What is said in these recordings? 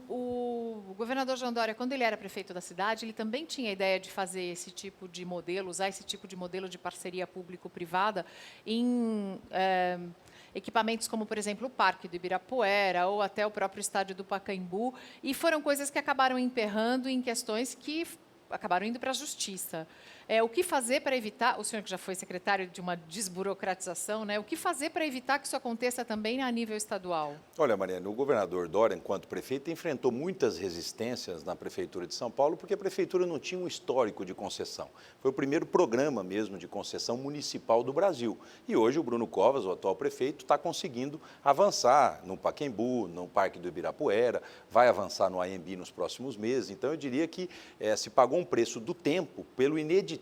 o governador João Dória, quando ele era prefeito da cidade, ele também tinha a ideia de fazer esse tipo de modelo, usar esse tipo de modelo de parceria público-privada em equipamentos como, por exemplo, o Parque do Ibirapuera ou até o próprio estádio do Pacaembu, e foram coisas que acabaram emperrando em questões que acabaram indo para a justiça. O que fazer para evitar, o senhor que já foi secretário de uma desburocratização, né, o que fazer para evitar que isso aconteça também a nível estadual? Olha, Mariana, o governador Dória, enquanto prefeito, enfrentou muitas resistências na Prefeitura de São Paulo, porque a Prefeitura não tinha um histórico de concessão. Foi o primeiro programa mesmo de concessão municipal do Brasil. E hoje o Bruno Covas, o atual prefeito, está conseguindo avançar no Pacaembu, no Parque do Ibirapuera, vai avançar no AMB nos próximos meses. Então, eu diria que se pagou um preço do tempo pelo ineditismo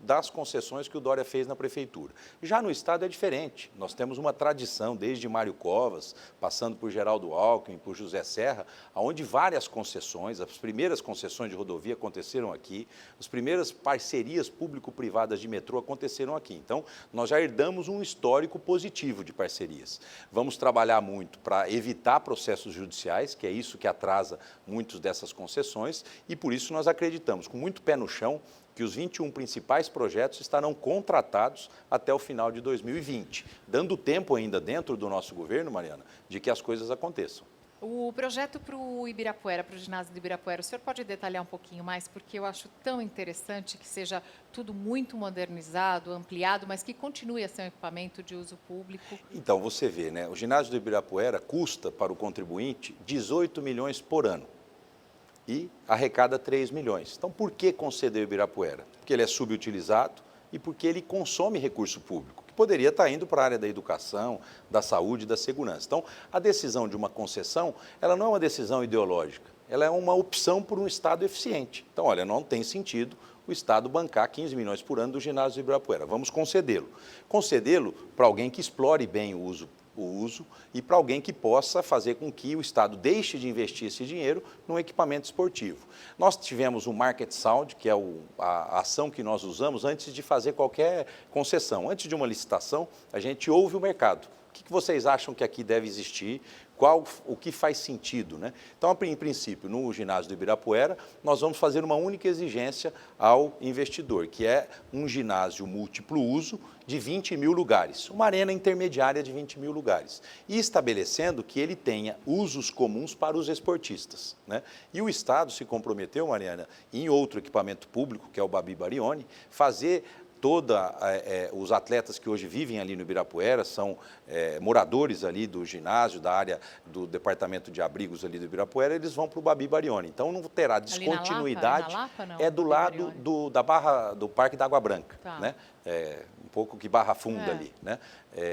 das concessões que o Dória fez na Prefeitura. Já no Estado é diferente. Nós temos uma tradição, desde Mário Covas, passando por Geraldo Alckmin, por José Serra, onde várias concessões, as primeiras concessões de rodovia aconteceram aqui, as primeiras parcerias público-privadas de metrô aconteceram aqui. Então, nós já herdamos um histórico positivo de parcerias. Vamos trabalhar muito para evitar processos judiciais, que é isso que atrasa muitas dessas concessões, e por isso nós acreditamos, com muito pé no chão, que os 21 principais projetos estarão contratados até o final de 2020, dando tempo ainda dentro do nosso governo, Mariana, de que as coisas aconteçam. O projeto para o Ibirapuera, para o ginásio do Ibirapuera, o senhor pode detalhar um pouquinho mais? Porque eu acho tão interessante que seja tudo muito modernizado, ampliado, mas que continue a ser um equipamento de uso público. Então, você vê, né? O ginásio do Ibirapuera custa para o contribuinte 18 milhões por ano e arrecada 3 milhões. Então, por que conceder o Ibirapuera? Porque ele é subutilizado e porque ele consome recurso público, que poderia estar indo para a área da educação, da saúde e da segurança. Então, a decisão de uma concessão, ela não é uma decisão ideológica, ela é uma opção por um Estado eficiente. Então, olha, não tem sentido o Estado bancar 15 milhões por ano do ginásio do Ibirapuera. Vamos concedê-lo. Concedê-lo para alguém que explore bem o uso e para alguém que possa fazer com que o Estado deixe de investir esse dinheiro num equipamento esportivo. Nós tivemos o Market Sound, que é a ação que nós usamos antes de fazer qualquer concessão. Antes de uma licitação, a gente ouve o mercado. O que vocês acham que aqui deve existir? O que faz sentido, né? Então, em princípio, no ginásio do Ibirapuera, nós vamos fazer uma única exigência ao investidor, que é um ginásio múltiplo uso de 20 mil lugares, uma arena intermediária de 20 mil lugares, e estabelecendo que ele tenha usos comuns para os esportistas, né? E o Estado se comprometeu, Mariana, em outro equipamento público, que é o Babi Barioni, fazer os atletas que hoje vivem ali no Ibirapuera, são moradores ali do ginásio, da área do departamento de abrigos ali do Ibirapuera, eles vão para o Babi Barioni. Então, não terá descontinuidade. Ali na Lapa, não? É do lado da Barra, do Parque da Água Branca, tá, né? Um pouco que Barra Funda ali, né?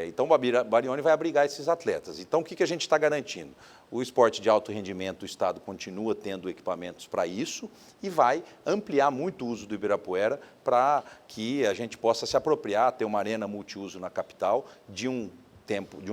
Então, o Babi Barioni vai abrigar esses atletas. Então, o que a gente está garantindo? O esporte de alto rendimento, o Estado continua tendo equipamentos para isso e vai ampliar muito o uso do Ibirapuera para que a gente possa se apropriar, ter uma arena multiuso na capital de um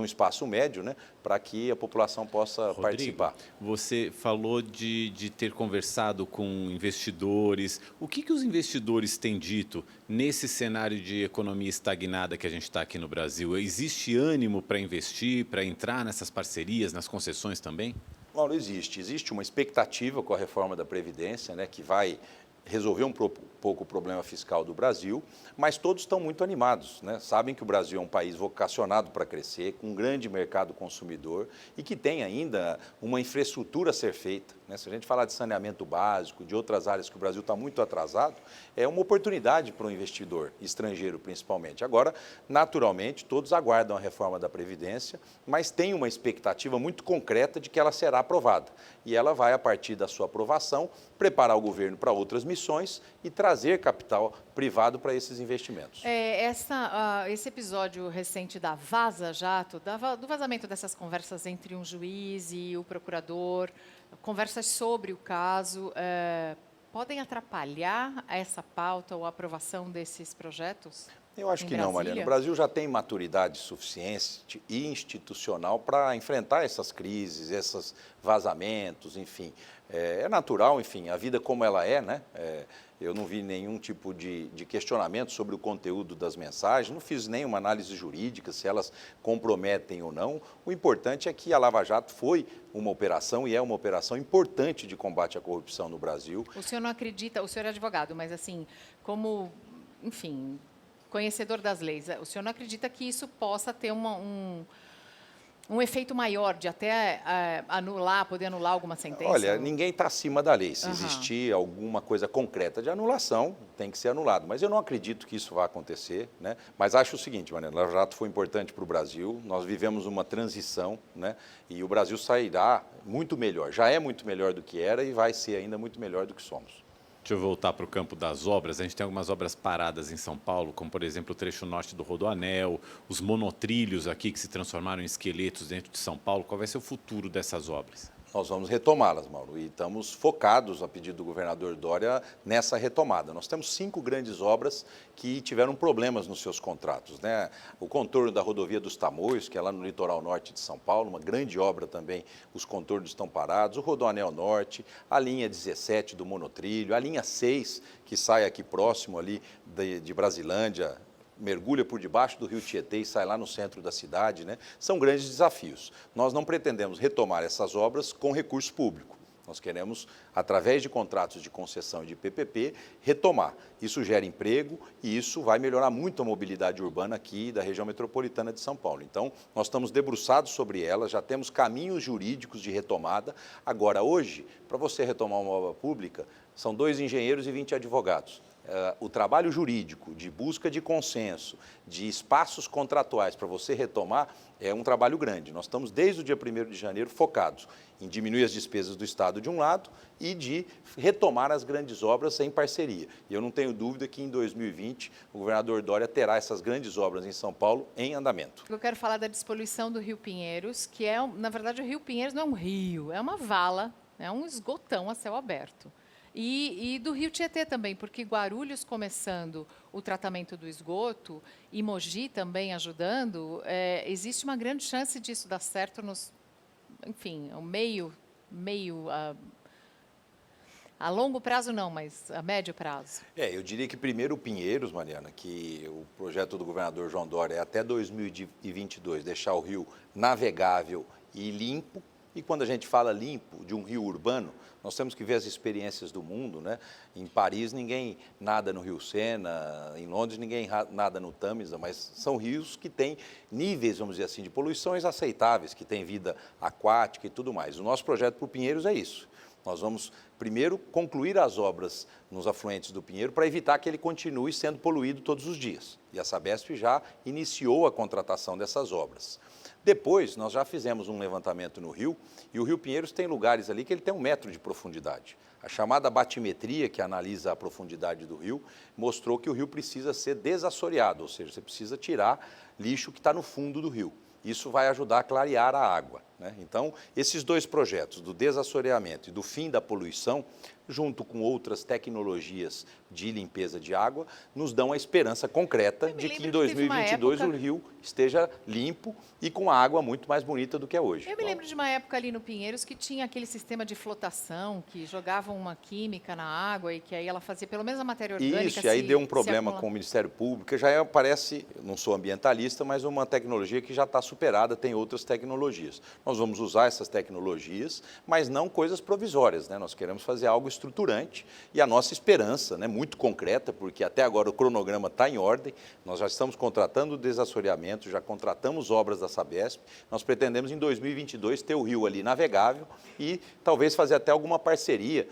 espaço médio, né, para que a população possa participar. Você falou de ter conversado com investidores. O que os investidores têm dito nesse cenário de economia estagnada que a gente está aqui no Brasil? Existe ânimo para investir, para entrar nessas parcerias, nas concessões também? Mauro, existe uma expectativa com a reforma da Previdência, né, que vai resolver um pouco o problema fiscal do Brasil, mas todos estão muito animados, né? Sabem que o Brasil é um país vocacionado para crescer, com um grande mercado consumidor e que tem ainda uma infraestrutura a ser feita, né? Se a gente falar de saneamento básico, de outras áreas que o Brasil está muito atrasado, é uma oportunidade para o investidor estrangeiro, principalmente. Agora, naturalmente, todos aguardam a reforma da Previdência, mas tem uma expectativa muito concreta de que ela será aprovada. E ela vai, a partir da sua aprovação, preparar o governo para outras missões e trazer capital privado para esses investimentos. Esse episódio recente da Vaza Jato, do vazamento dessas conversas entre um juiz e o procurador, conversas sobre o caso, podem atrapalhar essa pauta ou a aprovação desses projetos? Eu acho em que não, Brasília? Mariana. O Brasil já tem maturidade suficiente e institucional para enfrentar essas crises, esses vazamentos, enfim. É natural, enfim, a vida como ela é, né? Eu não vi nenhum tipo de questionamento sobre o conteúdo das mensagens, não fiz nenhuma análise jurídica, se elas comprometem ou não. O importante é que a Lava Jato foi uma operação e é uma operação importante de combate à corrupção no Brasil. O senhor não acredita, o senhor é advogado, mas assim, como, enfim, conhecedor das leis, o senhor não acredita que isso possa ter um efeito maior de até poder anular alguma sentença? Olha, ninguém está acima da lei. Se Aham. existir alguma coisa concreta de anulação, tem que ser anulado. Mas eu não acredito que isso vá acontecer, né? Mas acho o seguinte, Mariana, Lava Jato foi importante para o Brasil, nós vivemos uma transição, né? E o Brasil sairá muito melhor. Já é muito melhor do que era e vai ser ainda muito melhor do que somos. Deixa eu voltar para o campo das obras. A gente tem algumas obras paradas em São Paulo, como, por exemplo, o trecho norte do Rodoanel, os monotrilhos aqui que se transformaram em esqueletos dentro de São Paulo. Qual vai ser o futuro dessas obras? Nós vamos retomá-las, Mauro, e estamos focados, a pedido do governador Dória, nessa retomada. Nós temos 5 grandes obras que tiveram problemas nos seus contratos, né? O contorno da rodovia dos Tamoios, que é lá no litoral norte de São Paulo, uma grande obra também, os contornos estão parados, o Rodoanel Norte, a linha 17 do monotrilho, a linha 6, que sai aqui próximo ali de Brasilândia, mergulha por debaixo do rio Tietê e sai lá no centro da cidade, né? São grandes desafios. Nós não pretendemos retomar essas obras com recurso público. Nós queremos, através de contratos de concessão e de PPP, retomar. Isso gera emprego e isso vai melhorar muito a mobilidade urbana aqui da região metropolitana de São Paulo. Então, nós estamos debruçados sobre ela, já temos caminhos jurídicos de retomada. Agora, hoje, para você retomar uma obra pública, são 2 engenheiros e 20 advogados. O trabalho jurídico, de busca de consenso, de espaços contratuais para você retomar, é um trabalho grande. Nós estamos, desde o dia 1º de janeiro, focados em diminuir as despesas do Estado de um lado e de retomar as grandes obras em parceria. E eu não tenho dúvida que em 2020 o governador Dória terá essas grandes obras em São Paulo em andamento. Eu quero falar da despoluição do Rio Pinheiros, que é, na verdade, o Rio Pinheiros não é um rio, é uma vala, é um esgotão a céu aberto. E do Rio Tietê também, porque Guarulhos começando o tratamento do esgoto e Mogi também ajudando, existe uma grande chance disso dar certo enfim, a longo prazo não, mas a médio prazo. Eu diria que primeiro o Pinheiros, Mariana, que o projeto do governador João Dória é até 2022 deixar o rio navegável e limpo. E quando a gente fala limpo de um rio urbano, nós temos que ver as experiências do mundo, né? Em Paris ninguém nada no Rio Sena, em Londres ninguém nada no Tâmisa, mas são rios que têm níveis, vamos dizer assim, de poluições aceitáveis, que têm vida aquática e tudo mais. O nosso projeto para o Pinheiros é isso. Nós vamos, primeiro, concluir as obras nos afluentes do Pinheiro para evitar que ele continue sendo poluído todos os dias. E a Sabesp já iniciou a contratação dessas obras. Depois, nós já fizemos um levantamento no rio, e o Rio Pinheiros tem lugares ali que ele tem 1 metro de profundidade. A chamada batimetria, que analisa a profundidade do rio, mostrou que o rio precisa ser desassoreado, ou seja, você precisa tirar lixo que está no fundo do rio. Isso vai ajudar a clarear a água, né? Então, esses 2 projetos, do desassoreamento e do fim da poluição, junto com outras tecnologias de limpeza de água, nos dão a esperança concreta de que em 2022 o rio esteja limpo e com a água muito mais bonita do que é hoje. Eu me lembro de uma época ali no Pinheiros que tinha aquele sistema de flotação, que jogavam uma química na água e que aí ela fazia pelo menos a matéria orgânica. Isso, e aí deu um problema com o Ministério Público, que já parece, não sou ambientalista, mas uma tecnologia que já está superada, tem outras tecnologias. Nós vamos usar essas tecnologias, mas não coisas provisórias, né? Nós queremos fazer algo estruturante e a nossa esperança, né, muito concreta, porque até agora o cronograma está em ordem, nós já estamos contratando o desassoreamento, já contratamos obras da Sabesp, nós pretendemos em 2022 ter o rio ali navegável e talvez fazer até alguma parceria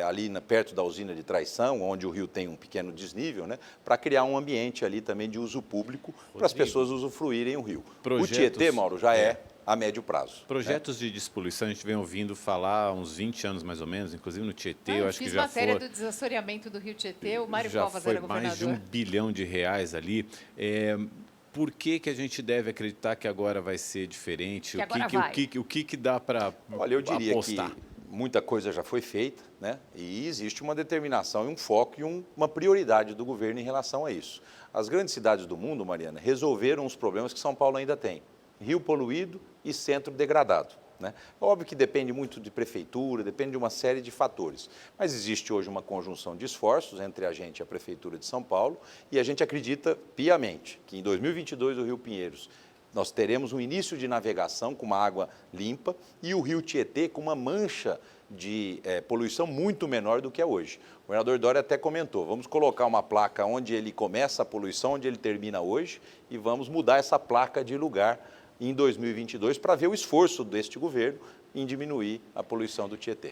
ali perto da usina de Traição, onde o rio tem um pequeno desnível, né, para criar um ambiente ali também de uso público para as pessoas usufruírem o rio. O Tietê, Mauro, já é a médio prazo. Projetos de despoluição, a gente vem ouvindo falar há uns 20 anos mais ou menos, inclusive no Tietê, eu acho que já foi... Eu fiz matéria do desassoreamento do Rio Tietê, o Mário Covas era governador. Já foi mais de R$1 bilhão ali. Por que a gente deve acreditar que agora vai ser diferente? Que agora vai. O que dá para apostar? Olha, eu diria que muita coisa já foi feita, né? E existe uma determinação e um foco e uma prioridade do governo em relação a isso. As grandes cidades do mundo, Mariana, resolveram os problemas que São Paulo ainda tem. Rio poluído e centro degradado, né? Óbvio que depende muito de prefeitura, depende de uma série de fatores, mas existe hoje uma conjunção de esforços entre a gente e a Prefeitura de São Paulo e a gente acredita piamente que em 2022 o Rio Pinheiros nós teremos um início de navegação com uma água limpa e o rio Tietê com uma mancha de poluição muito menor do que é hoje. O governador Dória até comentou, vamos colocar uma placa onde ele começa a poluição, onde ele termina hoje, e vamos mudar essa placa de lugar em 2022 para ver o esforço deste governo em diminuir a poluição do Tietê.